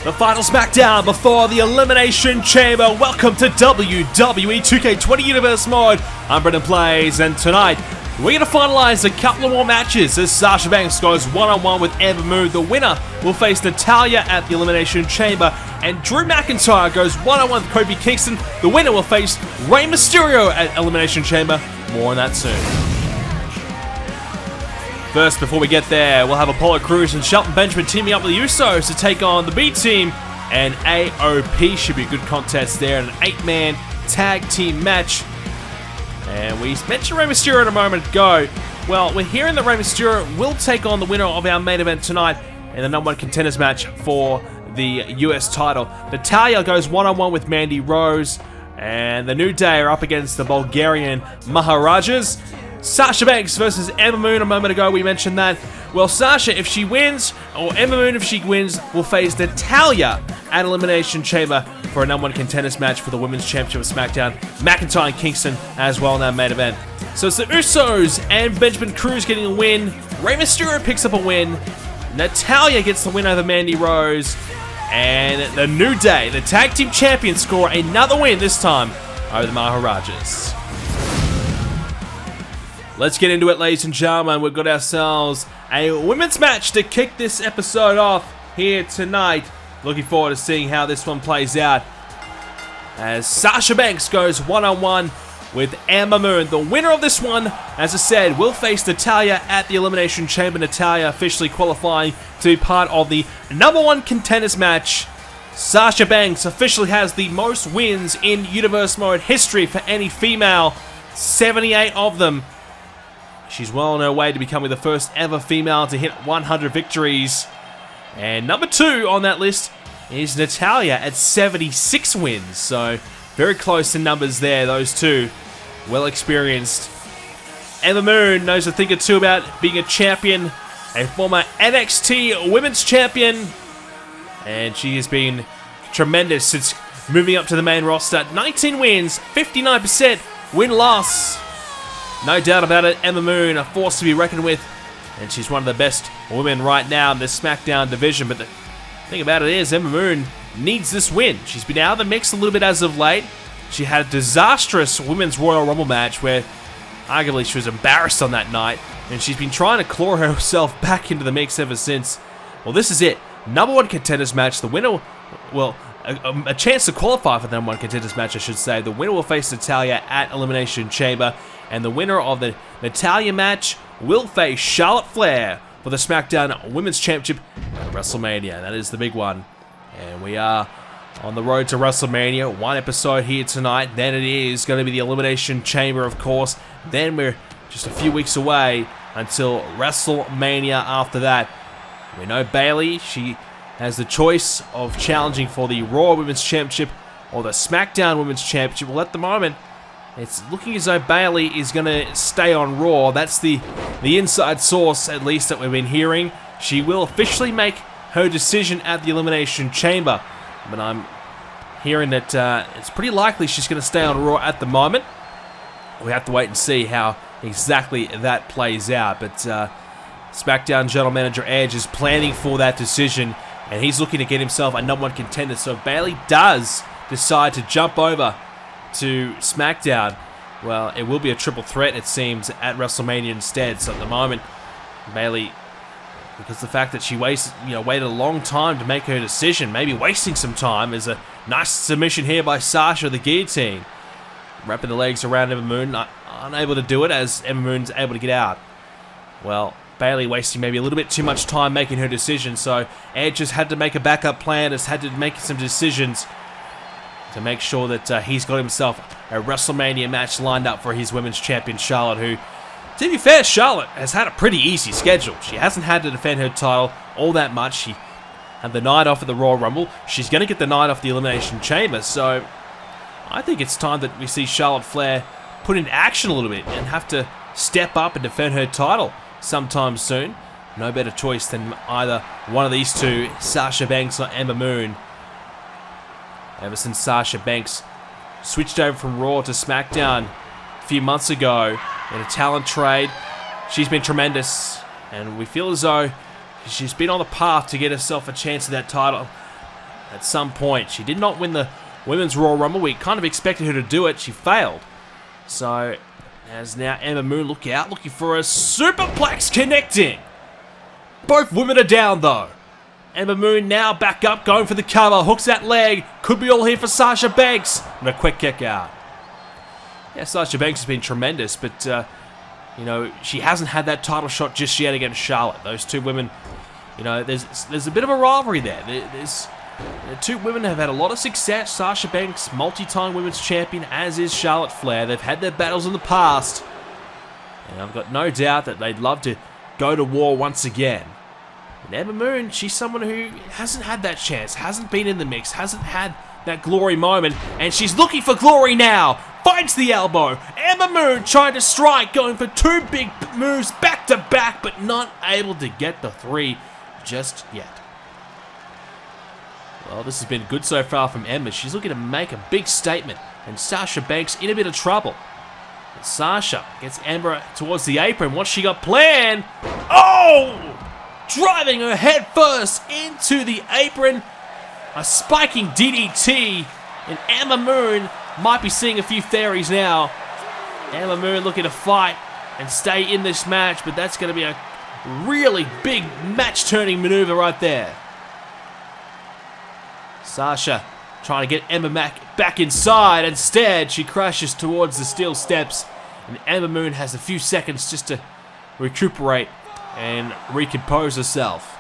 The final Smackdown before the Elimination Chamber. Welcome to WWE 2k20 Universe Mode. I'm BrendenPlayz, and tonight we're going to finalize a couple of more matches as Sasha Banks goes one-on-one with Ember. The winner will face Natalya at the Elimination Chamber, and Drew McIntyre goes one-on-one with Kofi Kingston. The winner will face Rey Mysterio at Elimination Chamber. More on that soon. First, before we get there, we'll have Apollo Crews and Shelton Benjamin teaming up with the Usos to take on the B Team, and AOP. Should be a good contest there, an 8-man tag team match. And we mentioned Rey Mysterio a moment ago. Well, we're hearing that Rey Mysterio will take on the winner of our main event tonight in the #1 contenders match for the US title. Natalya goes one-on-one with Mandy Rose, and the New Day are up against the Bulgarian Maharajas. Sasha Banks versus Ember Moon. A moment ago we mentioned that. Well, Sasha, if she wins, or Ember Moon, if she wins, will face Natalya at Elimination Chamber for a #1 contenders match for the Women's Championship of SmackDown. McIntyre and Kingston as well in that main event. So it's the Usos and Benjamin Crews getting a win. Rey Mysterio picks up a win. Natalya gets the win over Mandy Rose. And the New Day, the Tag Team Champions, score another win, this time over the Maharajas. Let's get into it, ladies and gentlemen. We've got ourselves a women's match to kick this episode off here tonight. Looking forward to seeing how this one plays out, as Sasha Banks goes one-on-one with Ember Moon. The winner of this one, as I said, will face Natalya at the Elimination Chamber. Natalya officially qualifying to be part of the #1 contenders match. Sasha Banks officially has the most wins in Universe Mode history for any female, 78 of them. She's well on her way to becoming the first ever female to hit 100 victories. And number 2 on that list is Natalya at 76 wins. So very close in numbers there, those two. Well experienced. Ember Moon knows a thing or two about being a champion, a former NXT Women's Champion. And she has been tremendous since moving up to the main roster. 19 wins, 59% win-loss. No doubt about it, Ember Moon, a force to be reckoned with, and she's one of the best women right now in the SmackDown division. But the thing about it is, Ember Moon needs this win. She's been out of the mix a little bit as of late. She had a disastrous Women's Royal Rumble match where arguably she was embarrassed on that night, and she's been trying to claw herself back into the mix ever since. Well, this is it. #1 contenders match. The winner, well, a chance to qualify for the #1 contenders match, I should say. The winner will face Natalya at Elimination Chamber, and the winner of the Natalya match will face Charlotte Flair for the SmackDown Women's Championship at Wrestlemania. That is the big one. And we are on the road to WrestleMania. One episode here tonight. Then it is going to be the Elimination Chamber, of course. Then we're just a few weeks away until WrestleMania after that. We know Bayley, she has the choice of challenging for the Raw Women's Championship or the SmackDown Women's Championship. Well, at the moment, it's looking as though Bayley is going to stay on Raw. That's the inside source, at least, that we've been hearing. She will officially make her decision at the Elimination Chamber. But I'm hearing that it's pretty likely she's going to stay on Raw at the moment. We have to wait and see how exactly that plays out. But SmackDown General Manager Edge is planning for that decision, and he's looking to get himself a #1 contender. So if Bayley does decide to jump over to SmackDown, well, it will be a triple threat, it seems, at WrestleMania instead. So at the moment, Bayley, because the fact that she waited a long time to make her decision, maybe wasting some time, is a nice submission here by Sasha, the guillotine. Wrapping the legs around Ember Moon, unable to do it as Ember Moon's able to get out. Well, Bayley wasting maybe a little bit too much time making her decision, so Edge has had to make a backup plan, has had to make some decisions to make sure that he's got himself a WrestleMania match lined up for his Women's Champion, Charlotte, who, to be fair, Charlotte has had a pretty easy schedule. She hasn't had to defend her title all that much. She had the night off at the Royal Rumble. She's going to get the night off the Elimination Chamber, so I think it's time that we see Charlotte Flair put into action a little bit and have to step up and defend her title sometime soon. No better choice than either one of these two, Sasha Banks or Ember Moon. Ever since Sasha Banks switched over from Raw to SmackDown a few months ago in a talent trade, she's been tremendous, and we feel as though she's been on the path to get herself a chance at that title at some point. She did not win the Women's Royal Rumble. We kind of expected her to do it. She failed. So, as now Ember Moon, look out, looking for a superplex connecting. Both women are down though. Ember Moon now back up, going for the cover, hooks that leg. Could be all here for Sasha Banks. And a quick kick out. Yeah, Sasha Banks has been tremendous, but, you know, she hasn't had that title shot just yet against Charlotte. Those two women, you know, there's a bit of a rivalry there. The two women have had a lot of success. Sasha Banks, multi-time women's champion, as is Charlotte Flair. They've had their battles in the past. And I've got no doubt that they'd love to go to war once again. And Ember Moon, she's someone who hasn't had that chance, hasn't been in the mix, hasn't had that glory moment, and she's looking for glory now. Finds the elbow. Ember Moon trying to strike, going for two big moves back to back, but not able to get the three just yet. Well, this has been good so far from Ember. She's looking to make a big statement, and Sasha Banks in a bit of trouble. And Sasha gets Ember towards the apron. What's she got planned? Oh! Driving her head first into the apron. A spiking DDT, and Ember Moon might be seeing a few fairies now. Ember Moon looking to fight and stay in this match, but that's going to be a really big match-turning maneuver right there. Sasha trying to get Ember back inside. Instead, she crashes towards the steel steps, and Ember Moon has a few seconds just to recuperate and recompose herself.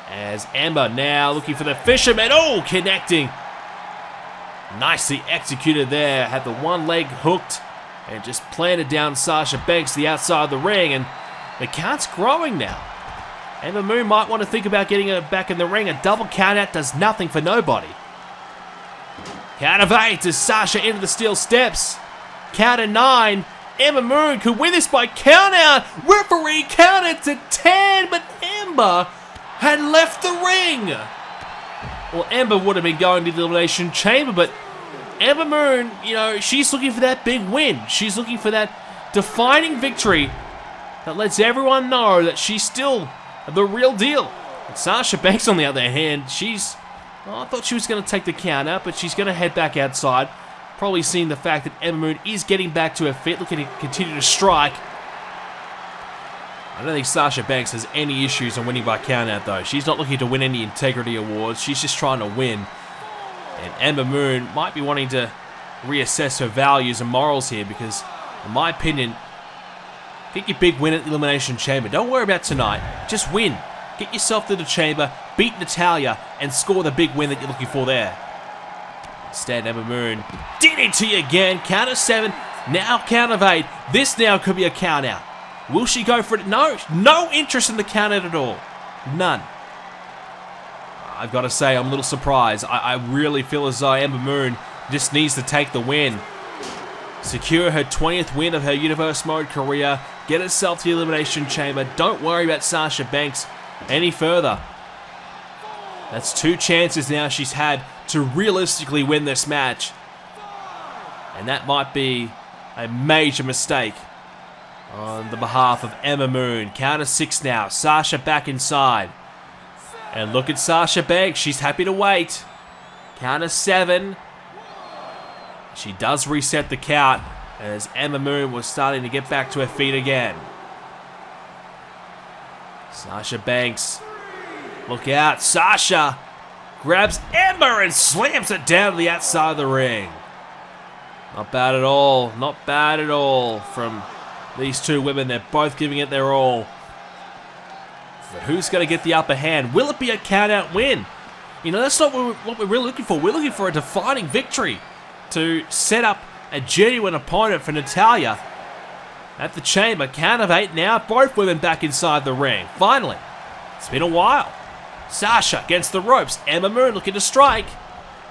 As Ember now looking for the fisherman. Oh, connecting. Nicely executed there. Had the one leg hooked and just planted down Sasha Banks the outside of the ring, and the count's growing now. Ember Moon might want to think about getting her back in the ring. A double count out does nothing for nobody. Count of 8 as Sasha into the steel steps. Count of 9. Ember Moon could win this by count out. Referee counted to 10, but Ember had left the ring. Well, Ember would have been going to the Elimination Chamber, but Ember Moon, you know, she's looking for that big win. She's looking for that defining victory that lets everyone know that she's still the real deal. And Sasha Banks, on the other hand, I thought she was going to take the count out, but she's going to head back outside. Probably seeing the fact that Ember Moon is getting back to her feet, looking to continue to strike. I don't think Sasha Banks has any issues on winning by countout, though. She's not looking to win any integrity awards. She's just trying to win. And Ember Moon might be wanting to reassess her values and morals here, because, in my opinion, get your big win at the Elimination Chamber. Don't worry about tonight. Just win. Get yourself to the chamber, beat Natalya, and score the big win that you're looking for there. Instead, Ember Moon, DDT again, count of 7, now count of 8. This now could be a count out. Will she go for it? No interest in the count out at all. None. I've got to say, I'm a little surprised. I really feel as though Ember Moon just needs to take the win. Secure her 20th win of her Universe Mode career, get herself to the Elimination Chamber. Don't worry about Sasha Banks any further. That's 2 chances now she's had to realistically win this match. And that might be a major mistake on the behalf of Ember Moon. Count of 6 now. Sasha back inside. And look at Sasha Banks. She's happy to wait. Count of 7. She does reset the count as Ember Moon was starting to get back to her feet again. Sasha Banks. Look out. Sasha grabs Ember and slams it down to the outside of the ring. Not bad at all. Not bad at all from these two women. They're both giving it their all. But who's going to get the upper hand? Will it be a count-out win? You know, that's not what we're really looking for. We're looking for a defining victory to set up a genuine opponent for Natalya at the chamber. Count of 8 now. Both women back inside the ring. Finally. It's been a while. Sasha against the ropes. Ember Moon looking to strike.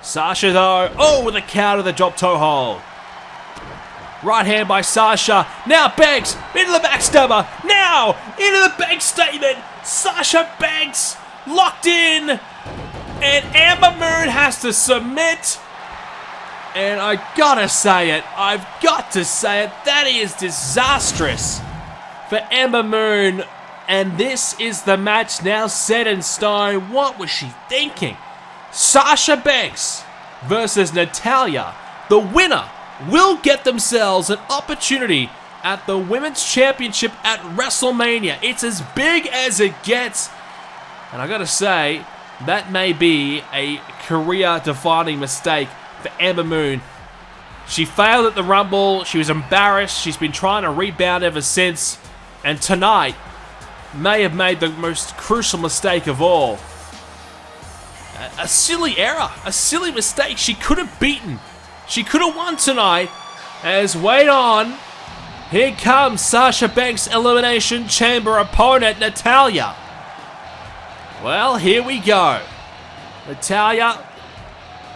Sasha though. Oh, with a count of the drop toe hold. Right hand by Sasha. Now Banks into the backstabber. Now into the Banks statement. Sasha Banks locked in. And Ember Moon has to submit. And I gotta say it. I've got to say it. That is disastrous for Ember Moon. And this is the match now set in stone. What was she thinking? Sasha Banks versus Natalya. The winner will get themselves an opportunity at the Women's Championship at WrestleMania. It's as big as it gets. And I gotta say, that may be a career-defining mistake for Ember Moon. She failed at the Rumble. She was embarrassed. She's been trying to rebound ever since. And tonight may have made the most crucial mistake of all. A silly error. A silly mistake. She could have beaten. She could have won tonight. As wait on. Here comes Sasha Banks' Elimination Chamber opponent, Natalya. Well, here we go. Natalya,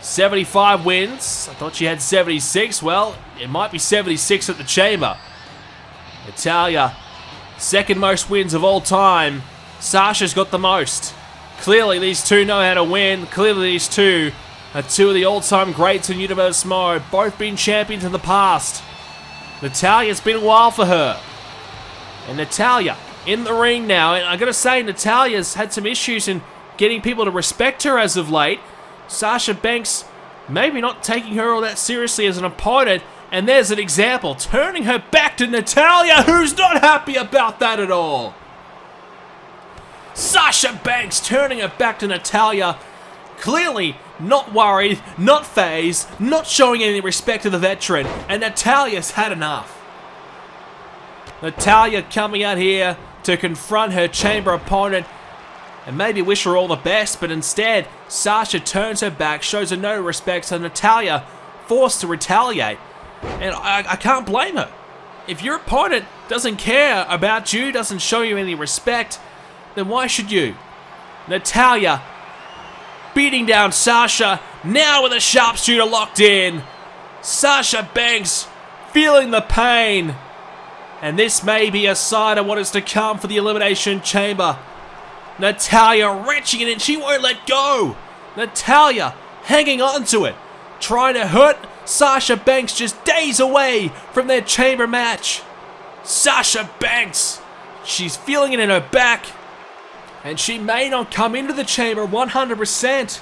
75 wins. I thought she had 76. Well, it might be 76 at the Chamber. Natalya, second most wins of all time. Sasha's got the most. Clearly, these two know how to win. Clearly, these two are two of the all-time greats in Universe Mode. Both been champions in the past. Natalya, it's been a while for her. And Natalya in the ring now. And I gotta say, Natalya's had some issues in getting people to respect her as of late. Sasha Banks maybe not taking her all that seriously as an opponent. And there's an example, turning her back to Natalya, who's not happy about that at all. Sasha Banks turning her back to Natalya. Clearly not worried, not phased, not showing any respect to the veteran. And Natalya's had enough. Natalya coming out here to confront her Chamber opponent and maybe wish her all the best, but instead Sasha turns her back, shows her no respect, so Natalya forced to retaliate. And I can't blame her. If your opponent doesn't care about you, doesn't show you any respect, then why should you? Natalya beating down Sasha, now with a sharpshooter locked in. Sasha Banks feeling the pain. And this may be a sign of what is to come for the Elimination Chamber. Natalya wrenching it in, she won't let go. Natalya hanging on to it, trying to hurt Sasha Banks just days away from their Chamber match. Sasha Banks, she's feeling it in her back. And she may not come into the Chamber 100%.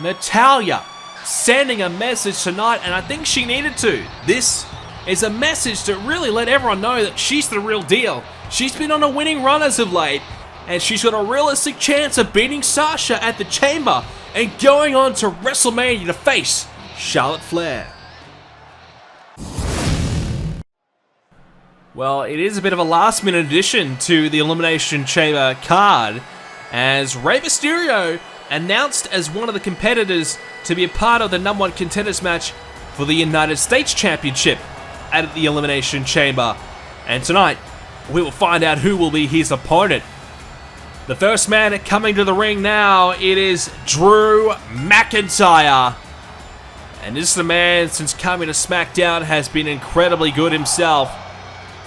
Natalya sending a message tonight, and I think she needed to. This is a message to really let everyone know that she's the real deal. She's been on a winning run as of late, and she's got a realistic chance of beating Sasha at the Chamber and going on to WrestleMania to face Charlotte Flair. Well, it is a bit of a last-minute addition to the Elimination Chamber card, as Rey Mysterio announced as one of the competitors to be a part of the #1 contenders match for the United States Championship at the Elimination Chamber. And tonight, we will find out who will be his opponent. The first man coming to the ring now, it is Drew McIntyre. And this is the man, since coming to Smackdown, has been incredibly good himself.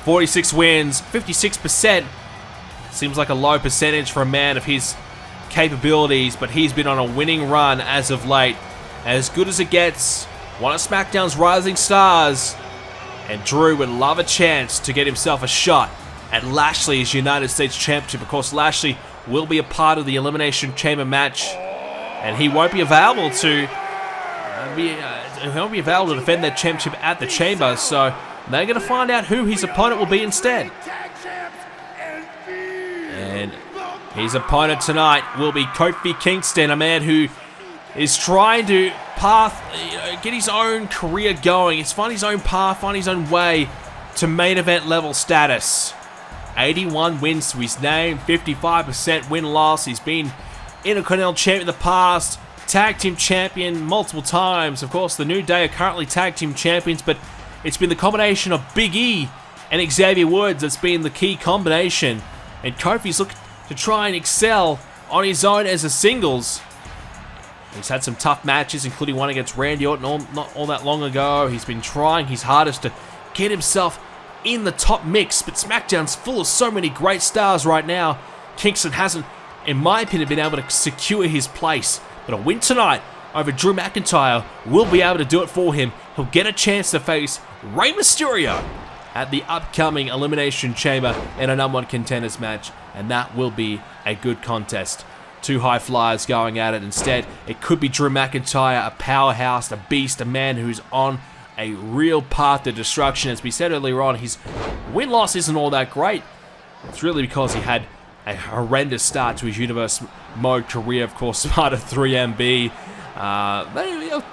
46 wins, 56%. Seems like a low percentage for a man of his capabilities, but he's been on a winning run as of late. As good as it gets, one of SmackDown's rising stars. And Drew would love a chance to get himself a shot at Lashley's United States Championship. Of course, Lashley will be a part of the Elimination Chamber match, and he won't be available to defend that championship at the Chamber. So they're going to find out who his opponent will be instead. And his opponent tonight will be Kofi Kingston, a man who is trying to get his own career going. He's find his own path, find his own way to main event level status. 81 wins to his name, 55% win-loss. He's been Intercontinental Champion in the past, Tag Team Champion multiple times. Of course, the New Day are currently Tag Team Champions, but it's been the combination of Big E and Xavier Woods that's been the key combination. And Kofi's looking to try and excel on his own as a singles. He's had some tough matches, including one against Randy Orton not all that long ago. He's been trying his hardest to get himself in the top mix, but SmackDown's full of so many great stars right now. Kingston hasn't, in my opinion, been able to secure his place. But a win tonight over Drew McIntyre will be able to do it for him. He'll get a chance to face Rey Mysterio at the upcoming Elimination Chamber in a #1 contenders match, and that will be a good contest. two high flyers going at it. Instead, it could be Drew McIntyre, a powerhouse, a beast, a man who's on a real path to destruction. As we said earlier on, his win-loss isn't all that great. It's really because he had a horrendous start to his Universe Mode career. Of course, part of 3MB.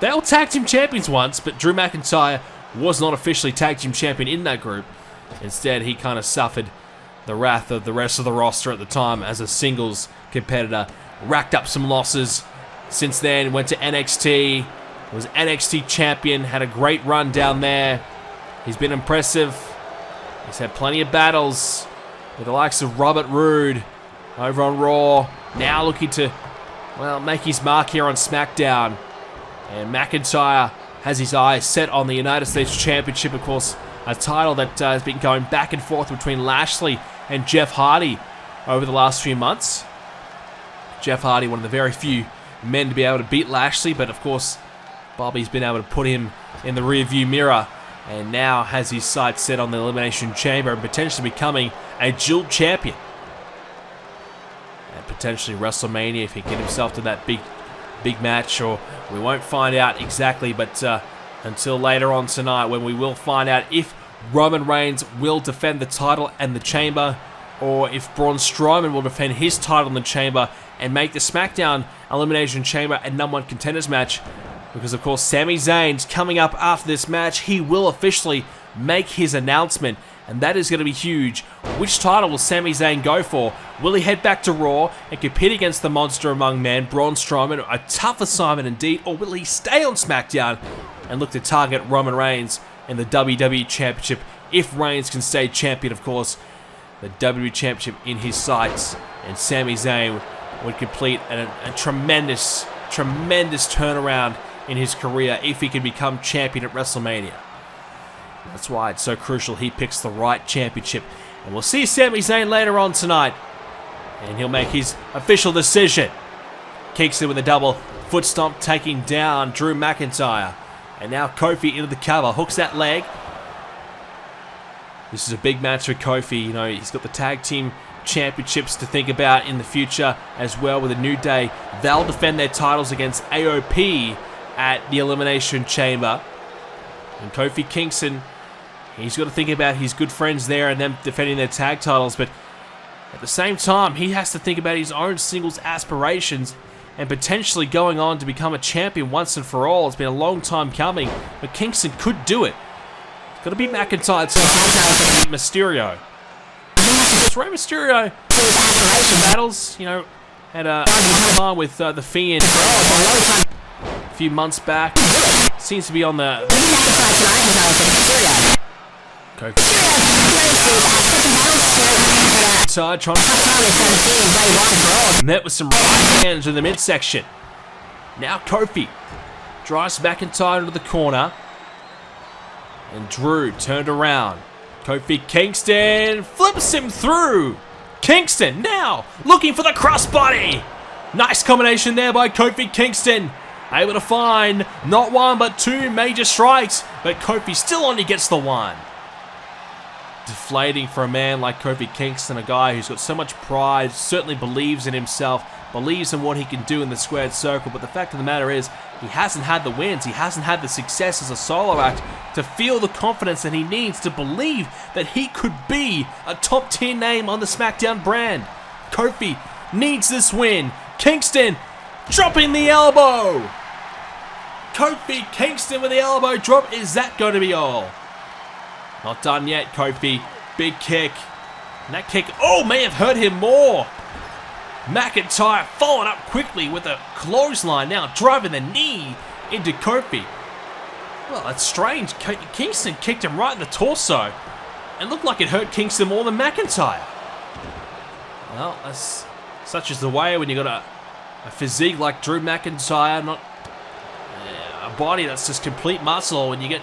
They all tag team champions once, but Drew McIntyre was not officially tag team champion in that group. Instead, he kind of suffered the wrath of the rest of the roster at the time as a singles competitor. Racked up some losses. Since then, went to NXT. Was NXT champion. Had a great run down there. He's been impressive. He's had plenty of battles with the likes of Robert Roode over on Raw. Now looking to, well, make his mark here on Smackdown. And McIntyre has his eyes set on the United States Championship, of course, a title that has been going back and forth between Lashley and Jeff Hardy over the last few months. Jeff Hardy, one of the very few men to be able to beat Lashley, but of course, Bobby's been able to put him in the rearview mirror and now has his sights set on the Elimination Chamber and potentially becoming a dual champion. And potentially WrestleMania if he can get himself to that big match, or we won't find out exactly, but until later on tonight when we will find out if Roman Reigns will defend the title and the Chamber, or if Braun Strowman will defend his title in the Chamber and make the SmackDown Elimination Chamber a #1 contenders match. Because of course Sami Zayn's coming up after this match. He will officially make his announcement, and that is going to be huge. Which title will Sami Zayn go for? Will he head back to Raw and compete against the monster among men, Braun Strowman, a tough assignment indeed, or will he stay on SmackDown and look to target Roman Reigns in the WWE Championship? If Reigns can stay champion, of course, the WWE Championship in his sights, and Sami Zayn would complete a tremendous turnaround in his career if he can become champion at WrestleMania. That's why it's so crucial he picks the right championship. And we'll see Sami Zayn later on tonight, and he'll make his official decision. Kingston with a double foot stomp, taking down Drew McIntyre. And now Kofi into the cover, hooks that leg. This is a big match for Kofi. You know, he's got the tag team championships to think about in the future as well with a New Day. They'll defend their titles against AOP at the Elimination Chamber. And Kofi Kingston, he's got to think about his good friends there and them defending their tag titles, but at the same time, he has to think about his own singles aspirations and potentially going on to become a champion once and for all. It's been a long time coming, but Kingston could do it. He's got to beat McIntyre to beat Mysterio. Because Rey Mysterio battles, you know, had a time with the Fiend a few months back. Seems to be on the side, trying to met with some hands in the midsection. Now Kofi drives McIntyre into the corner, and Drew turned around. Kofi Kingston flips him through. Kingston now looking for the crossbody. Nice combination there by Kofi Kingston. Able to find not one but two major strikes, but Kofi still only gets the one. Deflating for a man like Kofi Kingston, a guy who's got so much pride, certainly believes in himself, believes in what he can do in the squared circle, but the fact of the matter is, he hasn't had the wins, he hasn't had the success as a solo act to feel the confidence that he needs to believe that he could be a top tier name on the SmackDown brand. Kofi needs this win. Kingston dropping the elbow. Kofi Kingston with the elbow drop. Is that going to be all? Not done yet, Kofi. Big kick. And that kick, may have hurt him more. McIntyre following up quickly with a clothesline, now driving the knee into Kofi. Well, that's strange. Kingston kicked him right in the torso. It looked like it hurt Kingston more than McIntyre. Well, that's such is the way when you've got a physique like Drew McIntyre, not a body that's just complete muscle. When you get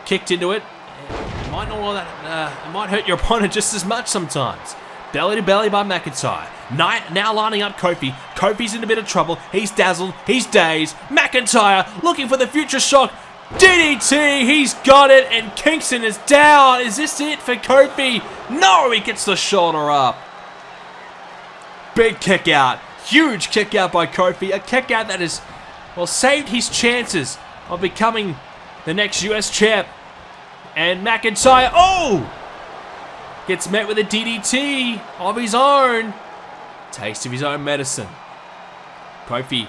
kicked into it, it might not all that. It might hurt your opponent just as much sometimes. Belly to belly by McIntyre. Now lining up Kofi. Kofi's in a bit of trouble. He's dazzled. He's dazed. McIntyre looking for the future shock. DDT. He's got it. And Kingston is down. Is this it for Kofi? No, he gets the shoulder up. Big kick out. Huge kick out by Kofi. A kick out that has, well, saved his chances of becoming the next US champ. And McIntyre, oh! Gets met with a DDT of his own. Taste of his own medicine. Kofi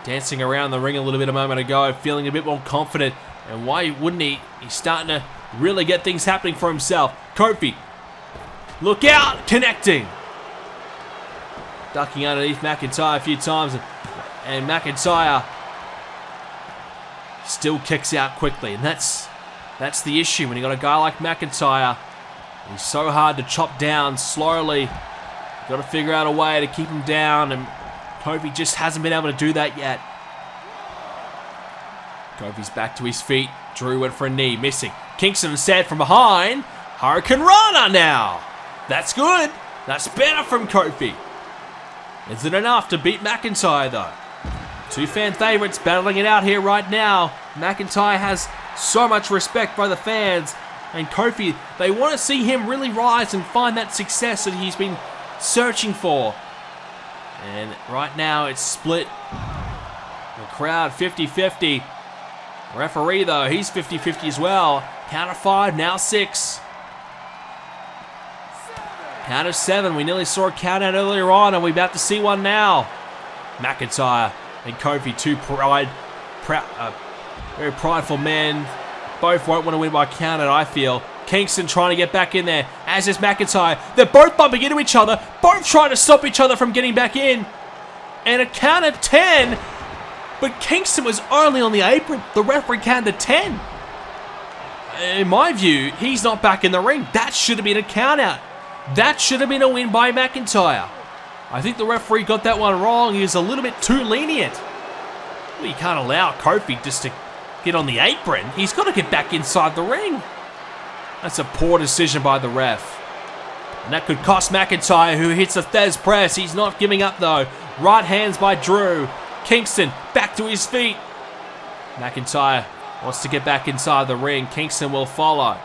dancing around the ring a little bit a moment ago, feeling a bit more confident. And why wouldn't he? He's starting to really get things happening for himself. Kofi, look out! Connecting. Ducking underneath McIntyre a few times. And McIntyre still kicks out quickly. And that's the issue when you got a guy like McIntyre. He's so hard to chop down slowly. You've got to figure out a way to keep him down, and Kofi just hasn't been able to do that yet. Kofi's back to his feet. Drew went for a knee, missing. Kingston instead from behind. Hurricane Rana now. That's good. That's better from Kofi. Is it enough to beat McIntyre though? Two fan favorites battling it out here right now. McIntyre has so much respect by the fans. And Kofi, they want to see him really rise and find that success that he's been searching for. And right now it's split. The crowd 50-50. Referee though, he's 50-50 as well. Count of 5, now 6. Count of 7. We nearly saw a count out earlier on, and we're about to see one now. McIntyre and Kofi, two very prideful men. Both won't want to win by count out, I feel. Kingston trying to get back in there, as is McIntyre. They're both bumping into each other, both trying to stop each other from getting back in. And a count of 10, but Kingston was only on the apron. The referee counted 10. In my view, he's not back in the ring. That should have been a count out. That should have been a win by McIntyre. I think the referee got that one wrong. He was a little bit too lenient. Well, you can't allow Kofi just to get on the apron. He's got to get back inside the ring. That's a poor decision by the ref. And that could cost McIntyre, who hits a Thez press. He's not giving up though. Right hands by Drew. Kingston back to his feet. McIntyre wants to get back inside the ring. Kingston will follow.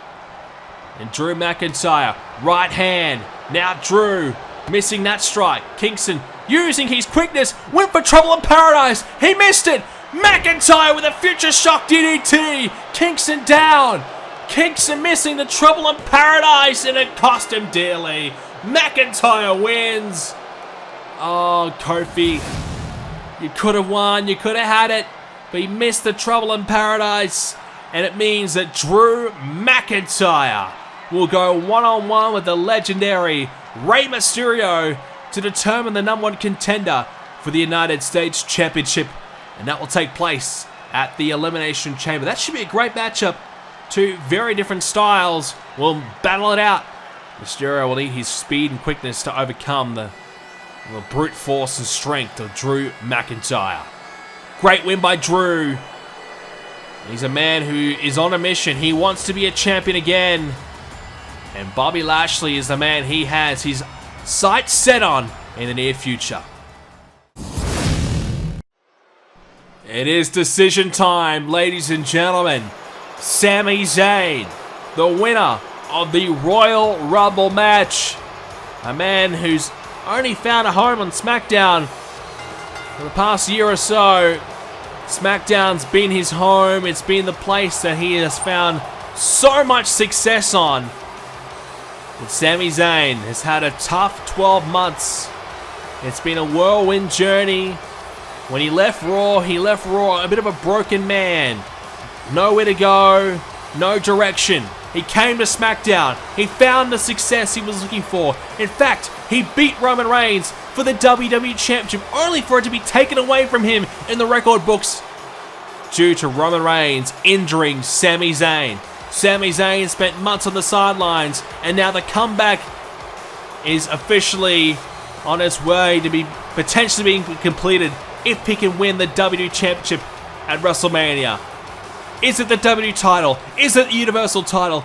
And Drew McIntyre, right hand. Now Drew missing that strike. Kingston using his quickness, went for trouble in paradise. He missed it. McIntyre with a future shock DDT. Kingston down. Kingston missing the trouble in paradise, and it cost him dearly. McIntyre wins. Oh, Kofi, you could have won. You could have had it, but he missed the trouble in paradise, and it means that Drew McIntyre will go one-on-one with the legendary Rey Mysterio to determine the #1 contender for the United States Championship. And that will take place at the Elimination Chamber. That should be a great matchup. Two very different styles will battle it out. Mysterio will need his speed and quickness to overcome the brute force and strength of Drew McIntyre. Great win by Drew. He's a man who is on a mission. He wants to be a champion again. And Bobby Lashley is the man he has his sights set on in the near future. It is decision time, ladies and gentlemen. Sami Zayn, the winner of the Royal Rumble match. A man who's only found a home on Smackdown for the past year or so. Smackdown's been his home. It's been the place that he has found so much success on. But Sami Zayn has had a tough 12 months. It's been a whirlwind journey. When he left Raw a bit of a broken man. Nowhere to go, no direction. He came to Smackdown. He found the success he was looking for. In fact, he beat Roman Reigns for the WWE Championship, only for it to be taken away from him in the record books due to Roman Reigns injuring Sami Zayn. Sami Zayn spent months on the sidelines, and now the comeback is officially on its way to be potentially being completed if he can win the WWE Championship at Wrestlemania. Is it the WWE title? Is it the Universal title?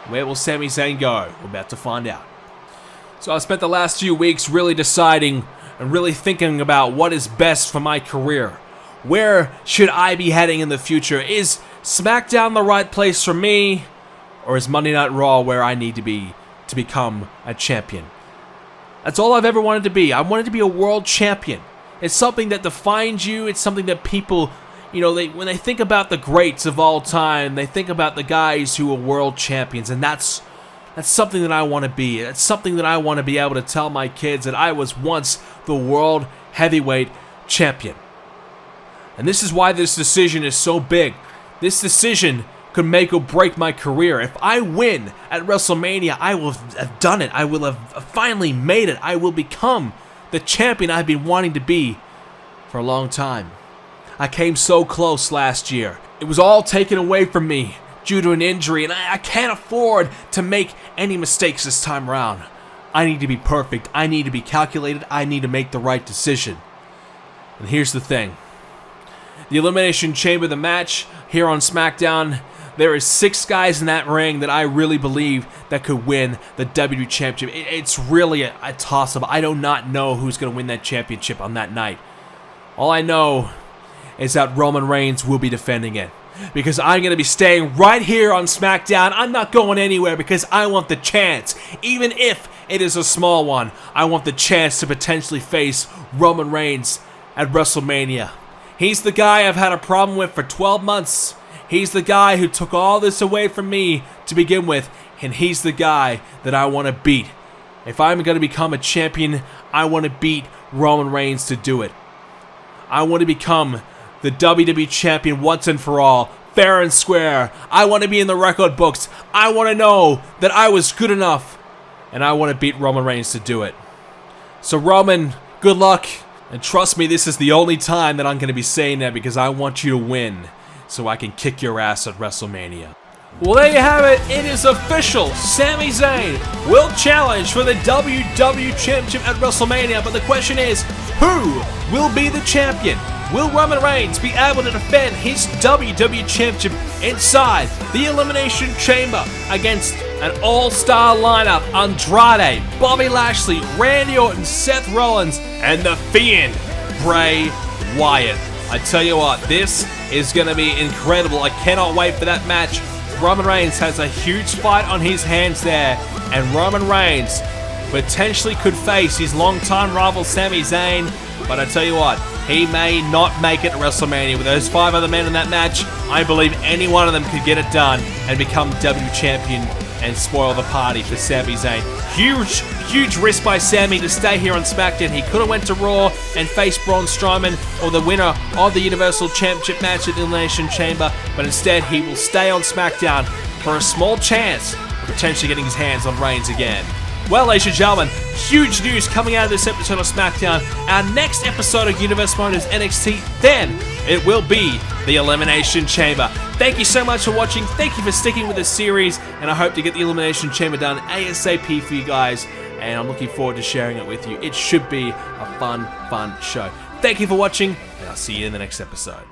Where will Sami Zayn go? We're about to find out. So I've spent the last few weeks really deciding and really thinking about what is best for my career. Where should I be heading in the future? Is Smackdown the right place for me? Or is Monday Night Raw where I need to be to become a champion? That's all I've ever wanted to be. I wanted to be a world champion. It's something that defines you. It's something that people, you know, when they think about the greats of all time, they think about the guys who are world champions, and that's something that I want to be. It's something that I want to be able to tell my kids that I was once the world heavyweight champion. And this is why this decision is so big. This decision could make or break my career. If I win at WrestleMania, I will have done it. I will have finally made it. I will become the champion I've been wanting to be for a long time. I came so close last year. It was all taken away from me due to an injury, and I can't afford to make any mistakes this time around. I need to be perfect. I need to be calculated. I need to make the right decision. And here's the thing. The Elimination Chamber, the match here on Smackdown, there is 6 guys in that ring that I really believe that could win the WWE Championship. It's really a toss-up. I do not know who's going to win that championship on that night. All I know is that Roman Reigns will be defending it, because I'm going to be staying right here on Smackdown. I'm not going anywhere because I want the chance. Even if it is a small one, I want the chance to potentially face Roman Reigns at WrestleMania. He's the guy I've had a problem with for 12 months. He's the guy who took all this away from me to begin with, and he's the guy that I want to beat. If I'm going to become a champion, I want to beat Roman Reigns to do it. I want to become the WWE champion once and for all, fair and square. I want to be in the record books. I want to know that I was good enough, and I want to beat Roman Reigns to do it. So Roman, good luck, and trust me, this is the only time that I'm going to be saying that, because I want you to win so I can kick your ass at WrestleMania. Well, there you have it. It is official. Sami Zayn will challenge for the WWE Championship at WrestleMania, but the question is, who will be the champion? Will Roman Reigns be able to defend his WWE Championship inside the Elimination Chamber against an all-star lineup? Andrade, Bobby Lashley, Randy Orton, Seth Rollins, and The Fiend, Bray Wyatt. I tell you what, this is going to be incredible. I cannot wait for that match. Roman Reigns has a huge fight on his hands there, and Roman Reigns potentially could face his longtime rival Sami Zayn, but I tell you what, he may not make it to WrestleMania. With those 5 other men in that match, I believe any one of them could get it done and become WWE Champion and spoil the party for Sami Zayn. Huge risk by Sami to stay here on SmackDown. He could have went to Raw and faced Braun Strowman or the winner of the Universal Championship match at the Elimination Chamber, but instead he will stay on SmackDown for a small chance of potentially getting his hands on Reigns again. Well, ladies and gentlemen, huge news coming out of this episode of SmackDown. Our next episode of Universe Motors NXT, then it will be the Elimination Chamber. Thank you so much for watching. Thank you for sticking with this series, and I hope to get the Elimination Chamber done ASAP for you guys, and I'm looking forward to sharing it with you. It should be a fun show. Thank you for watching, and I'll see you in the next episode.